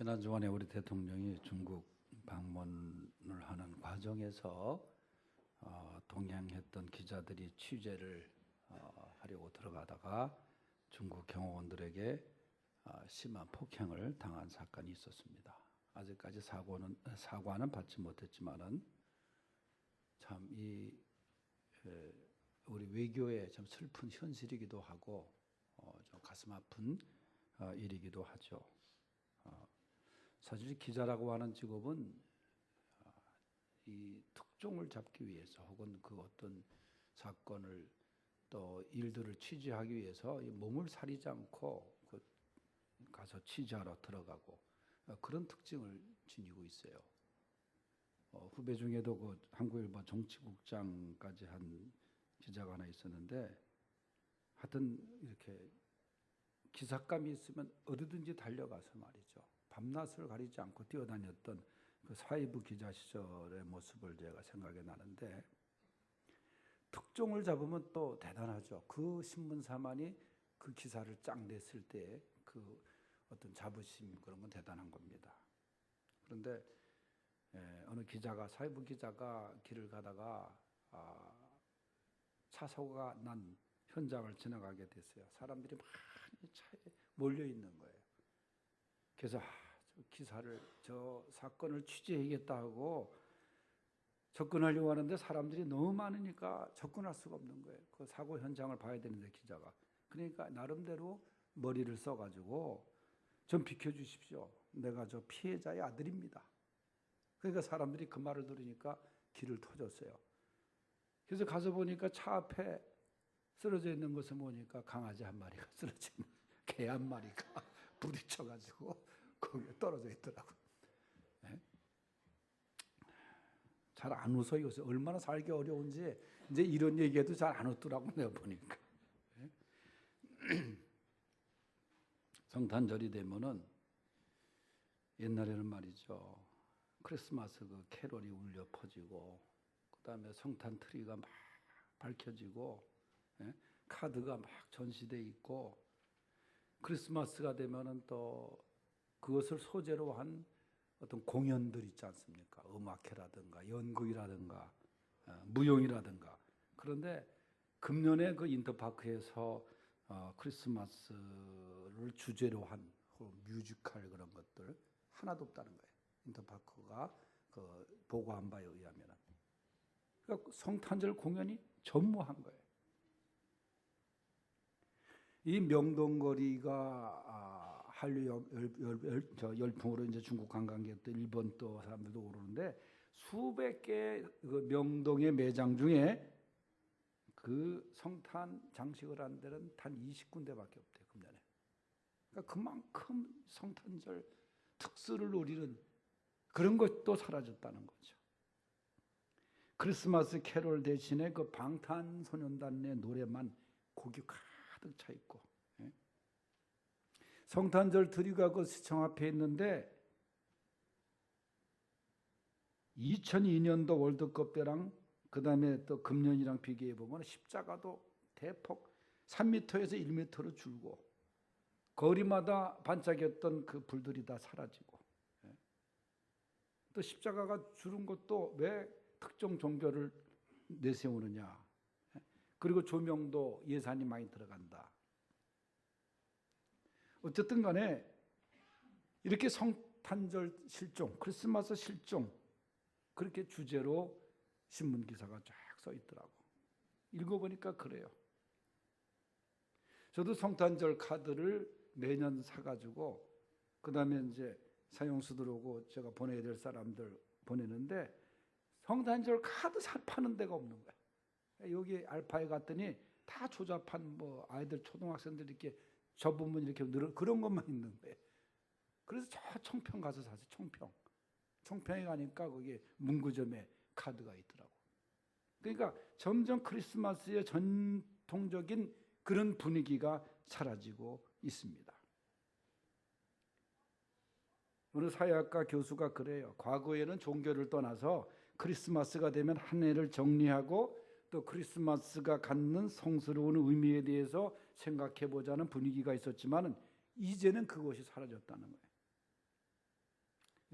지난 주간에 우리 대통령이 중국 방문을 하는 과정에서 동행했던 기자들이 취재를 하려고 들어가다가 중국 경호원들에게 심한 폭행을 당한 사건이 있었습니다. 아직까지 사과는 받지 못했지만은 참 우리 외교의 참 슬픈 현실이기도 하고 좀 가슴 아픈 일이기도 하죠. 사실 기자라고 하는 직업은 이 특종을 잡기 위해서 혹은 그 어떤 사건을 또 일들을 취재하기 위해서 몸을 사리지 않고 가서 취재하러 들어가고 그런 특징을 지니고 있어요. 후배 중에도 그 한국일보 정치국장까지 한 기자가 하나 있었는데 하여튼 이렇게 기사감이 있으면 어디든지 달려가서 말이죠. 밤낮을 가리지 않고 뛰어다녔던 그 사회부 기자 시절의 모습을 제가 생각이 나는데 특종을 잡으면 또 대단하죠. 그 신문사만이 그 기사를 쫙 냈을 때 그 어떤 자부심 그런 건 대단한 겁니다. 그런데 어느 기자가 사회부 기자가 길을 가다가 차 사고가 난 현장을 지나가게 됐어요. 사람들이 많이 차에 몰려 있는 거예요. 그래서 저 사건을 취재하겠다 하고 접근하려고 하는데 사람들이 너무 많으니까 접근할 수가 없는 거예요. 그 사고 현장을 봐야 되는데 기자가. 그러니까 나름대로 머리를 써가지고 좀 비켜주십시오. 내가 저 피해자의 아들입니다. 그러니까 사람들이 그 말을 들으니까 길을 터줬어요. 그래서 가서 보니까 차 앞에 쓰러져 있는 것을 보니까 강아지 한 마리가 쓰러진 개 한 마리가 부딪혀가지고 거기에 떨어져 있더라고요. 네? 잘 안 웃어요. 요새 얼마나 살기 어려운지 이제 이런 얘기해도 잘 안 웃더라고 내가 보니까. 네? 성탄절이 되면은 옛날에는 말이죠. 크리스마스 그 캐롤이 울려 퍼지고 그다음에 성탄 트리가 막 밝혀지고 카드가 막 전시돼 있고 크리스마스가 되면은 또 그것을 소재로 한 어떤 공연들 있지 않습니까? 음악회라든가 연극이라든가 무용이라든가. 그런데 금년에 그 인터파크에서 크리스마스를 주제로 한 뮤지컬 그런 것들 하나도 없다는 거예요. 인터파크가 그 보고한 바에 의하면은. 그러니까 성탄절 공연이 전무한 거예요. 이 명동거리가 한류 열풍으로 이제 중국 관광객들, 일본 또 사람들도 오르는데 수백 개의 그 명동의 매장 중에 그 성탄 장식을 한 데는 단 20군데밖에 없대요, 금년에. 그러니까 그만큼 성탄절 특수를 노리는 그런 것도 사라졌다는 거죠. 크리스마스 캐롤 대신에 그 방탄소년단의 노래만 곡이 가득 차 있고, 성탄절 트리가 그 시청 앞에 있는데 2002년도 월드컵 때랑 그 다음에 또 금년이랑 비교해 보면 십자가도 대폭 3m에서 1m로 줄고 거리마다 반짝였던 그 불들이 다 사라지고 또 십자가가 줄은 것도 왜 특정 종교를 내세우느냐. 그리고 조명도 예산이 많이 들어간다. 어쨌든 간에 이렇게 성탄절 실종, 크리스마스 실종 그렇게 주제로 신문기사가 쫙 써 있더라고. 읽어보니까 그래요. 저도 성탄절 카드를 매년 사가지고 그 다음에 이제 사용수 들어오고 제가 보내야 될 사람들 보내는데 성탄절 카드 파는 데가 없는 거야. 여기 알파에 갔더니 다 조잡한 뭐 아이들 초등학생들 이렇게 저 부분 이렇게 그런 것만 있는 거예요. 그래서 저 청평 가서 사세요. 청평에 가니까 거기 문구점에 카드가 있더라고. 그러니까 점점 크리스마스의 전통적인 그런 분위기가 사라지고 있습니다. 어느 사회학과 교수가 그래요. 과거에는 종교를 떠나서 크리스마스가 되면 한 해를 정리하고 또 크리스마스가 갖는 성스러운 의미에 대해서 생각해 보자는 분위기가 있었지만 이제는 그것이 사라졌다는 거예요.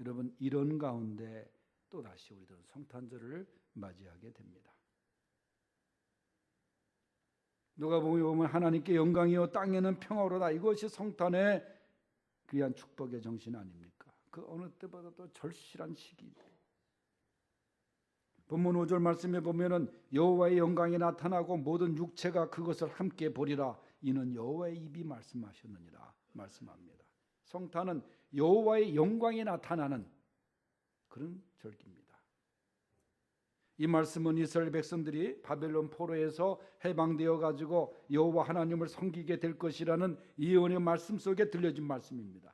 여러분, 이런 가운데 또다시 우리들은 성탄절을 맞이하게 됩니다. 누가복음에 보면 하나님께 영광이요 땅에는 평화로다. 이것이 성탄의 귀한 축복의 정신 아닙니까? 그 어느 때보다도 절실한 시기인데, 본문 5절 말씀에 보면은 여호와의 영광이 나타나고 모든 육체가 그것을 함께 보리라. 이는 여호와의 입이 말씀하셨느니라 말씀합니다. 성탄은 여호와의 영광이 나타나는 그런 절기입니다. 이 말씀은 이스라엘 백성들이 바벨론 포로에서 해방되어 가지고 여호와 하나님을 섬기게 될 것이라는 예언의 말씀 속에 들려진 말씀입니다.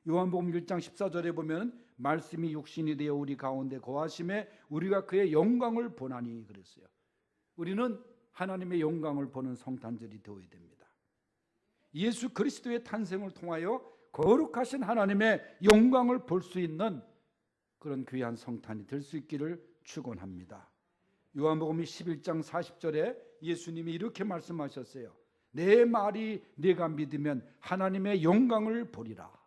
요한복음 1장 14절에 보면 말씀이 육신이 되어 우리 가운데 거하심에 우리가 그의 영광을 보나니 그랬어요. 우리는 하나님의 영광을 보는 성탄절이 되어야 됩니다. 예수 그리스도의 탄생을 통하여 거룩하신 하나님의 영광을 볼 수 있는 그런 귀한 성탄이 될 수 있기를 축원합니다. 요한복음 11장 40절에 예수님이 이렇게 말씀하셨어요. 내 말이 네가 믿으면 하나님의 영광을 보리라.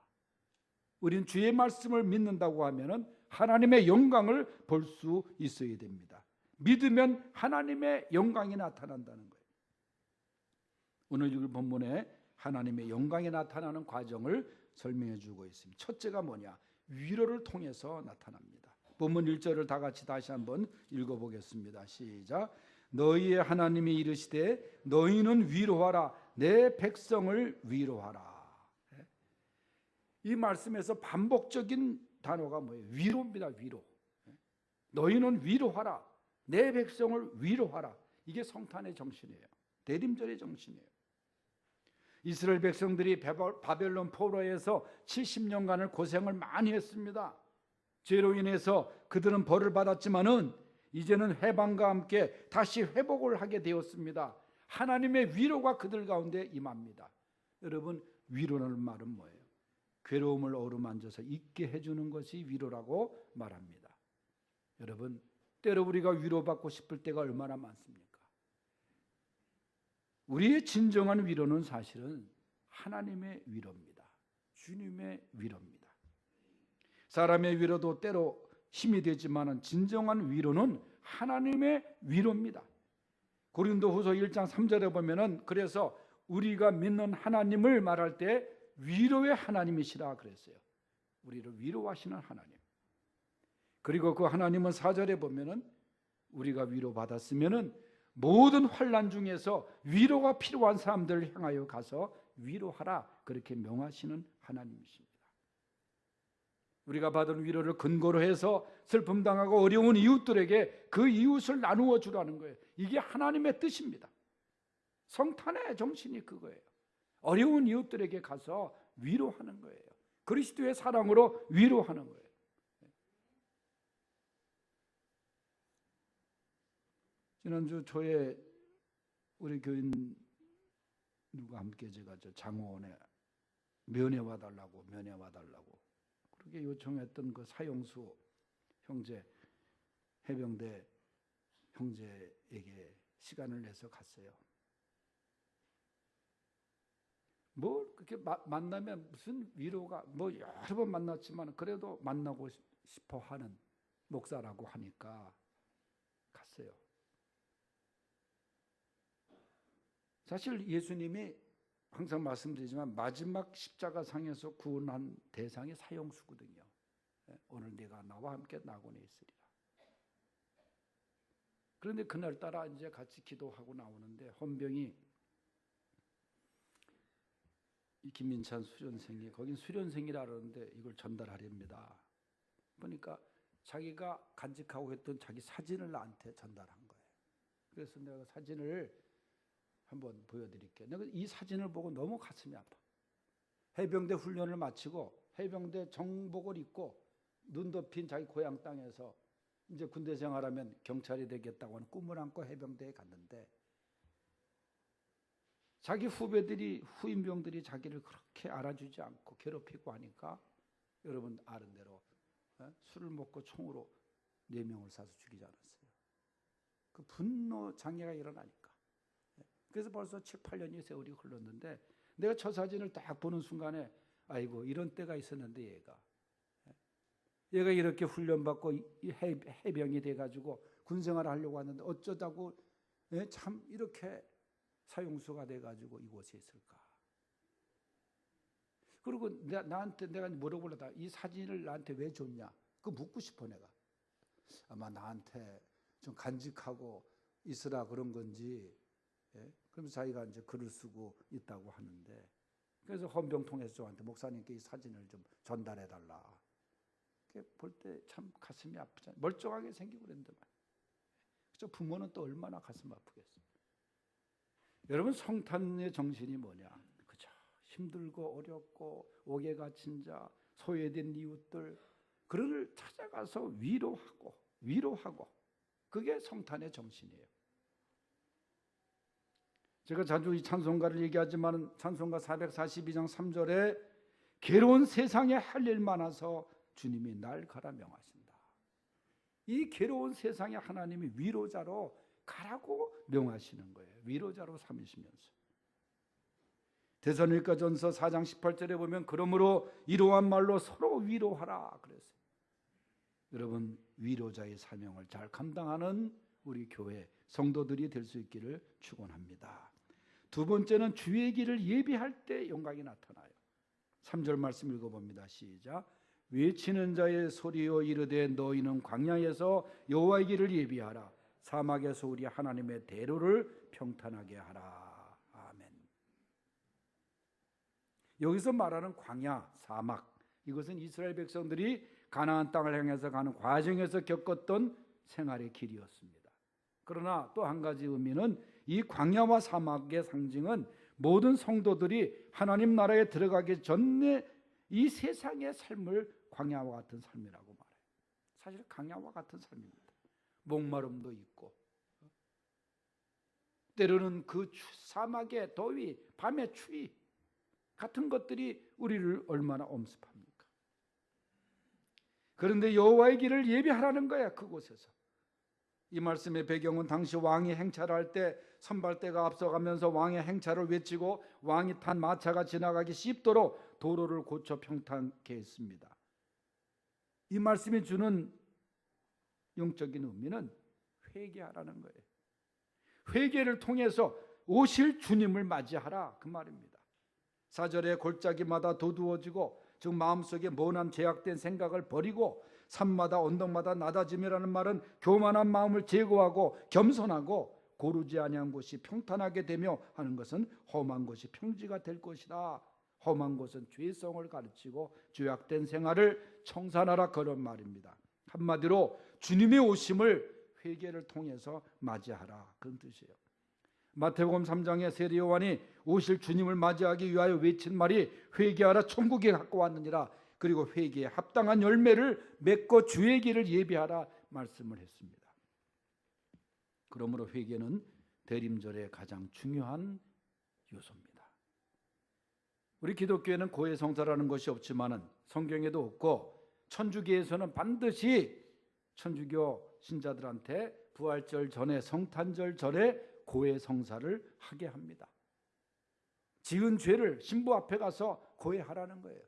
우리는 주의 말씀을 믿는다고 하면은 하나님의 영광을 볼 수 있어야 됩니다. 믿으면 하나님의 영광이 나타난다는 거예요. 오늘 읽을 본문에 하나님의 영광이 나타나는 과정을 설명해 주고 있습니다. 첫째가 뭐냐? 위로를 통해서 나타납니다. 본문 1절을 다 같이 다시 한번 읽어보겠습니다. 시작. 너희의 하나님이 이르시되 너희는 위로하라. 내 백성을 위로하라. 이 말씀에서 반복적인 단어가 뭐예요? 위로입니다. 위로. 너희는 위로하라. 내 백성을 위로하라. 이게 성탄의 정신이에요. 대림절의 정신이에요. 이스라엘 백성들이 바벨론 포로에서 70년간을 고생을 많이 했습니다. 죄로 인해서 그들은 벌을 받았지만은 이제는 해방과 함께 다시 회복을 하게 되었습니다. 하나님의 위로가 그들 가운데 임합니다. 여러분, 위로라는 말은 뭐예요? 괴로움을 어루만져서 잊게 해주는 것이 위로라고 말합니다. 여러분, 때로 우리가 위로받고 싶을 때가 얼마나 많습니까? 우리의 진정한 위로는 사실은 하나님의 위로입니다. 주님의 위로입니다. 사람의 위로도 때로 힘이 되지만 진정한 위로는 하나님의 위로입니다. 고린도후서 1장 3절에 보면은 그래서 우리가 믿는 하나님을 말할 때 위로의 하나님이시라 그랬어요. 우리를 위로하시는 하나님. 그리고 그 하나님은 4절에 보면은 우리가 위로받았으면은 모든 환난 중에서 위로가 필요한 사람들을 향하여 가서 위로하라 그렇게 명하시는 하나님이십니다. 우리가 받은 위로를 근거로 해서 슬픔 당하고 어려운 이웃들에게 그 이웃을 나누어 주라는 거예요. 이게 하나님의 뜻입니다. 성탄의 정신이 그거예요. 어려운 이웃들에게 가서 위로하는 거예요. 그리스도의 사랑으로 위로하는 거예요. 지난주 초에 우리 교인 누가 함께 제가 장호원에 면회 와달라고 그렇게 요청했던 그 사형수 형제, 해병대 형제에게 시간을 내서 갔어요. 뭐 그렇게 만나면 무슨 위로가, 뭐 여러 번 만났지만 그래도 만나고 싶어 하는 목사라고 하니까 갔어요. 사실 예수님이 항상 말씀드리지만 마지막 십자가상에서 구원한 대상이 사형수거든요. 오늘 네가 나와 함께 낙원에 있으리라. 그런데 그날따라 이제 같이 기도하고 나오는데 헌병이 이 김민찬 수련생이, 거긴 수련생이라 그러는데 이걸 전달하렵니다. 보니까 자기가 간직하고 했던 자기 사진을 나한테 전달한 거예요. 그래서 내가 사진을 한번 보여드릴게요. 내가 이 사진을 보고 너무 가슴이 아파. 해병대 훈련을 마치고 해병대 정복을 입고 눈 덮인 자기 고향 땅에서 이제 군대 생활하면 경찰이 되겠다고 하는 꿈을 안고 해병대에 갔는데 자기 후배들이, 후임병들이 자기를 그렇게 알아주지 않고 괴롭히고 하니까 여러분 아는 대로 술을 먹고 총으로 4명을 쏴서 죽이지 않았어요. 그 분노 장애가 일어나니까. 그래서 벌써 7, 8년이 세월이 흘렀는데 내가 저 사진을 딱 보는 순간에 아이고 이런 때가 있었는데 얘가 얘가 이렇게 훈련받고 해병이 돼가지고 군생활을 하려고 하는데 어쩌다고 참 이렇게 사형수가 돼가지고 이곳에 있을까? 그리고 나한테 내가 물어보려다 이 사진을 나한테 왜 줬냐? 그거 묻고 싶어 내가. 아마 나한테 좀 간직하고 있으라 그런 건지. 그러면서 자기가 이제 글을 쓰고 있다고 하는데, 그래서 헌병 통해서 저한테 목사님께 이 사진을 좀 전달해 달라. 볼 때 참 가슴이 아프잖아요. 멀쩡하게 생기고 그랬는데 말이에요. 그래서 부모는 또 얼마나 가슴 아프겠어요. 여러분, 성탄의 정신이 뭐냐? 그죠? 힘들고 어렵고 옥에 갇힌 자, 소외된 이웃들, 그를 찾아가서 위로하고 그게 성탄의 정신이에요. 제가 자주 이 찬송가를 얘기하지만 찬송가 442장 3절에 괴로운 세상에 할 일 많아서 주님이 날 가라 명하신다. 이 괴로운 세상에 하나님이 위로자로 가라고 명하시는 거예요. 위로자로 삼으시면서. 데살로니가전서 4장 18절에 보면 그러므로 이러한 말로 서로 위로하라 그랬어요. 여러분, 위로자의 사명을 잘 감당하는 우리 교회 성도들이 될 수 있기를 축원합니다. 두 번째는 주의 길을 예비할 때 영광이 나타나요. 3절 말씀 읽어봅니다. 시작. 외치는 자의 소리여 이르되 너희는 광야에서 여호와의 길을 예비하라. 사막에서 우리 하나님의 대로를 평탄하게 하라. 아멘. 여기서 말하는 광야, 사막, 이것은 이스라엘 백성들이 가나안 땅을 향해서 가는 과정에서 겪었던 생활의 길이었습니다. 그러나 또 한 가지 의미는 이 광야와 사막의 상징은 모든 성도들이 하나님 나라에 들어가기 전에 이 세상의 삶을 광야와 같은 삶이라고 말해요. 사실 광야와 같은 삶입니다. 목마름도 있고 때로는 그 사막의 더위, 밤의 추위 같은 것들이 우리를 얼마나 엄습합니까? 그런데 여호와의 길을 예비하라는 거야. 그곳에서. 이 말씀의 배경은 당시 왕이 행차를 할 때 선발대가 앞서가면서 왕의 행차를 외치고 왕이 탄 마차가 지나가기 쉽도록 도로를 고쳐 평탄케 했습니다. 이 말씀이 주는 영적인 의미는 회개하라는 거예요. 회개를 통해서 오실 주님을 맞이하라 그 말입니다. 4절에 골짜기마다 도두어지고 즉 마음속에 모난 제약된 생각을 버리고 산마다 언덕마다 낮아짐이라는 말은 교만한 마음을 제거하고 겸손하고 고르지 아니한 곳이 평탄하게 되며 하는 것은 험한 곳이 평지가 될 것이다. 험한 곳은 죄성을 가르치고 죄악된 생활을 청산하라 그런 말입니다. 한마디로 주님의 오심을 회개를 통해서 맞이하라 그런 뜻이에요. 마태복음 3장에 세례 요한이 오실 주님을 맞이하기 위하여 외친 말이 회개하라 천국에 갖고 왔느니라. 그리고 회개에 합당한 열매를 맺고 주의 길을 예비하라 말씀을 했습니다. 그러므로 회개는 대림절의 가장 중요한 요소입니다. 우리 기독교에는 고해성사라는 것이 없지만은 성경에도 없고 천주교에서는 반드시 천주교 신자들한테 부활절 전에 성탄절 전에 고해성사를 하게 합니다. 지은 죄를 신부 앞에 가서 고해하라는 거예요.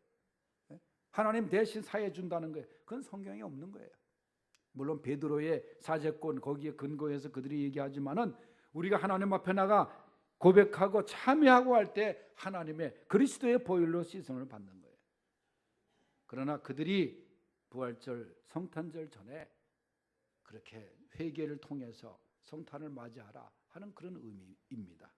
하나님 대신 사해 준다는 거예요. 그건 성경에 없는 거예요. 물론 베드로의 사제권 거기에 근거해서 그들이 얘기하지만은 우리가 하나님 앞에 나가 고백하고 참여하고 할 때 하나님의 그리스도의 보혈로 씻음을 받는 거예요. 그러나 그들이 부활절 성탄절 전에 그렇게 회개를 통해서 성탄을 맞이하라 하는 그런 의미입니다.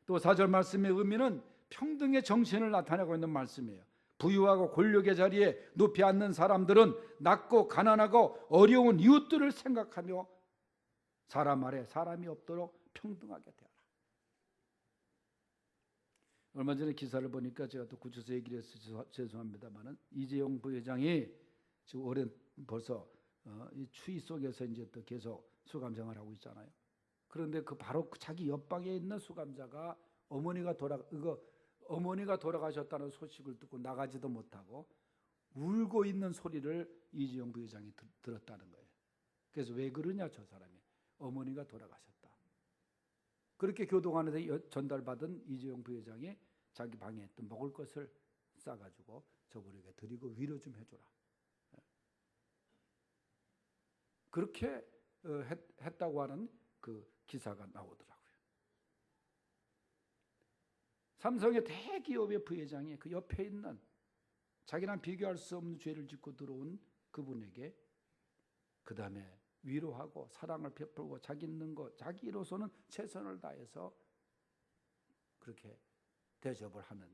또 4절 말씀의 의미는 평등의 정신을 나타내고 있는 말씀이에요. 부유하고 권력의 자리에 높이 앉는 사람들은 낮고 가난하고 어려운 이웃들을 생각하며 사람 아래 사람이 없도록 평등하게 되어라. 얼마 전에 기사를 보니까 제가 또 구치소 얘기를 해서 죄송합니다만은 이재용 부회장이 지금 오랜 벌써 이 추위 속에서 이제 또 계속 수감생활을 하고 있잖아요. 그런데 그 바로 자기 옆방에 있는 수감자가 어머니가 돌아가셨다는 소식을 듣고 나가지도 못하고 울고 있는 소리를 이재용 부회장이 들었다는 거예요. 그래서 왜 그러냐 저 사람이 어머니가 돌아가셨다. 그렇게 교동하는데 전달받은 이재용 부회장이 자기 방에 있던 먹을 것을 싸가지고 저분에게 드리고 위로 좀 해줘라. 그렇게 했다고 하는 그 기사가 나오더라고요. 삼성의 대기업의 부회장이 그 옆에 있는 자기랑 비교할 수 없는 죄를 짓고 들어온 그분에게 그 다음에 위로하고 사랑을 베풀고 자기 있는 것, 자기로서는 최선을 다해서 그렇게 대접을 하는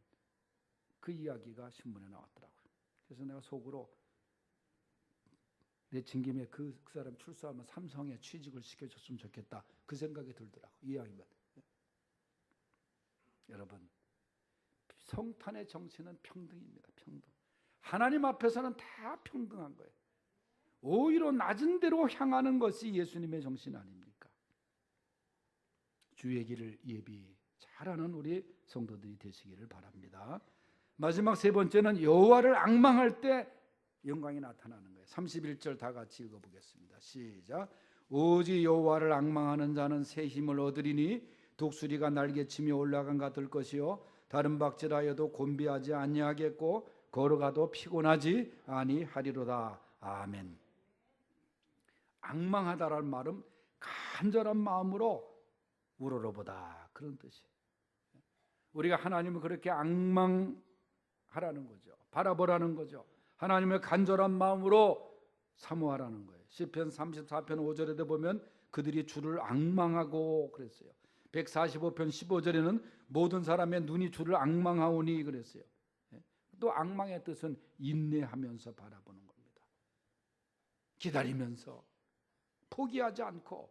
그 이야기가 신문에 나왔더라고요. 그래서 내가 속으로 내친 김에 그 사람 출소하면 삼성에 취직을 시켜줬으면 좋겠다, 그 생각이 들더라고요. 이야기만. 여러분, 성탄의 정신은 평등입니다. 평등. 하나님 앞에서는 다 평등한 거예요. 오히려 낮은 데로 향하는 것이 예수님의 정신 아닙니까? 주의 길을 예비 잘하는 우리 성도들이 되시기를 바랍니다. 마지막 세 번째는 여호와를 앙망할 때 영광이 나타나는 거예요. 31절 다 같이 읽어보겠습니다. 시작. 오직 여호와를 앙망하는 자는 새 힘을 얻으리니 독수리가 날개치며 올라간 같을 것이요 다른 박질하여도 곤비하지 아니하겠고 걸어가도 피곤하지 아니하리로다. 아멘. 앙망하다라는 말은 간절한 마음으로 우러러보다, 그런 뜻이에요. 우리가 하나님을 그렇게 앙망하라는 거죠. 바라보라는 거죠. 하나님의 간절한 마음으로 사모하라는 거예요. 시편 34편 5절에도 보면 그들이 주를 앙망하고 그랬어요. 145편 15절에는 모든 사람의 눈이 주를 앙망하오니 그랬어요. 또 앙망의 뜻은 인내하면서 바라보는 겁니다. 기다리면서 포기하지 않고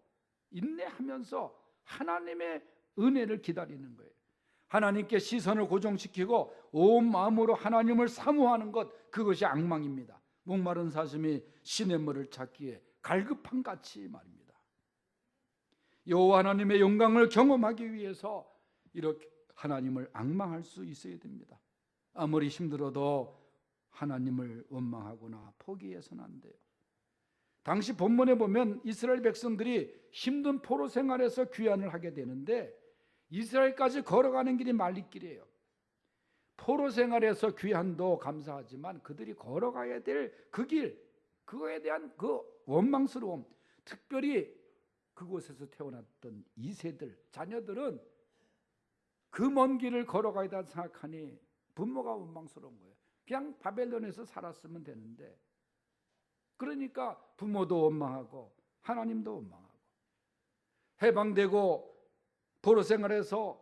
인내하면서 하나님의 은혜를 기다리는 거예요. 하나님께 시선을 고정시키고 온 마음으로 하나님을 사모하는 것, 그것이 앙망입니다. 목마른 사슴이 시냇물을 찾기에 갈급한 같이 말입니다. 여호와 하나님의 영광을 경험하기 위해서 이렇게 하나님을 앙망할 수 있어야 됩니다. 아무리 힘들어도 하나님을 원망하거나 포기해서는 안 돼요. 당시 본문에 보면 이스라엘 백성들이 힘든 포로 생활에서 귀환을 하게 되는데 이스라엘까지 걸어가는 길이 말리길이에요. 포로 생활에서 귀환도 감사하지만 그들이 걸어가야 될 그 길, 그거에 대한 그 원망스러움, 특별히 그곳에서 태어났던 2세들, 자녀들은 그 먼 길을 걸어가야 된다 생각하니 부모가 원망스러운 거예요. 그냥 바벨론에서 살았으면 되는데, 그러니까 부모도 원망하고 하나님도 원망하고, 해방되고 포로 생활에서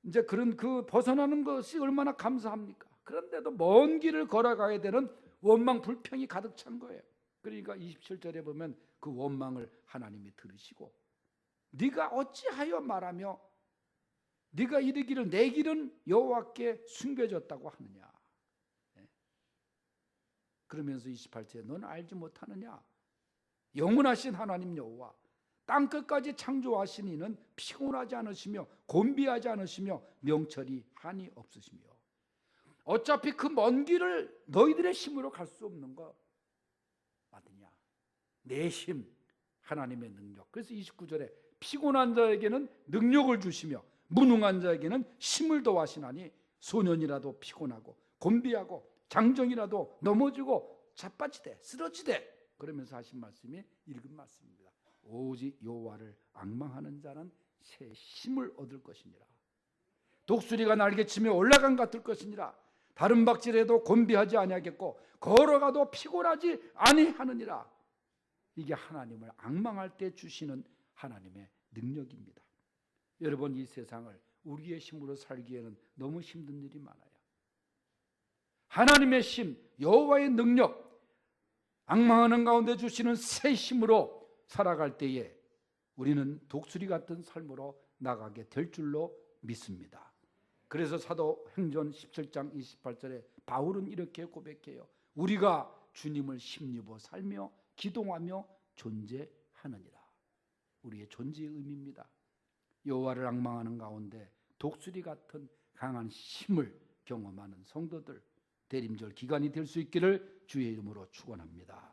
이제 그런 그 벗어나는 것이 얼마나 감사합니까? 그런데도 먼 길을 걸어가야 되는 원망 불평이 가득 찬 거예요. 그러니까 27절에 보면 그 원망을 하나님이 들으시고 네가 어찌하여 말하며 네가 이르기를 내 길은 여호와께 숨겨졌다고 하느냐. 그러면서 28절에 넌 알지 못하느냐? 영원하신 하나님 여호와 땅끝까지 창조하신 이는 피곤하지 않으시며 곤비하지 않으시며 명철이 한이 없으시며. 어차피 그 먼 길을 너희들의 힘으로 갈 수 없는 거 맞느냐? 내 힘, 하나님의 능력. 그래서 29절에 피곤한 자에게는 능력을 주시며 무능한 자에게는 힘을 더하시나니 소년이라도 피곤하고 곤비하고 장정이라도 넘어지고 자빠지되 쓰러지되, 그러면서 하신 말씀이 읽은 말씀입니다. 오직 여호와를 앙망하는 자는 새 힘을 얻을 것이니라. 독수리가 날개치며 올라간 같을 것이니라. 다른 박질해도 곤비하지 아니하겠고 걸어가도 피곤하지 아니하느니라. 이게 하나님을 앙망할 때 주시는 하나님의 능력입니다. 여러분, 이 세상을 우리의 힘으로 살기에는 너무 힘든 일이 많아요. 하나님의 힘, 여호와의 능력, 앙망하는 가운데 주시는 새 힘으로 살아갈 때에 우리는 독수리 같은 삶으로 나가게 될 줄로 믿습니다. 그래서 사도행전 17장 28절에 바울은 이렇게 고백해요. 우리가 주님을 힘입어 살며 기동하며 존재하느니라. 우리의 존재의 의미입니다. 여호와를 앙망하는 가운데 독수리 같은 강한 힘을 경험하는 성도들, 대림절 기간이 될 수 있기를 주의 이름으로 축원합니다.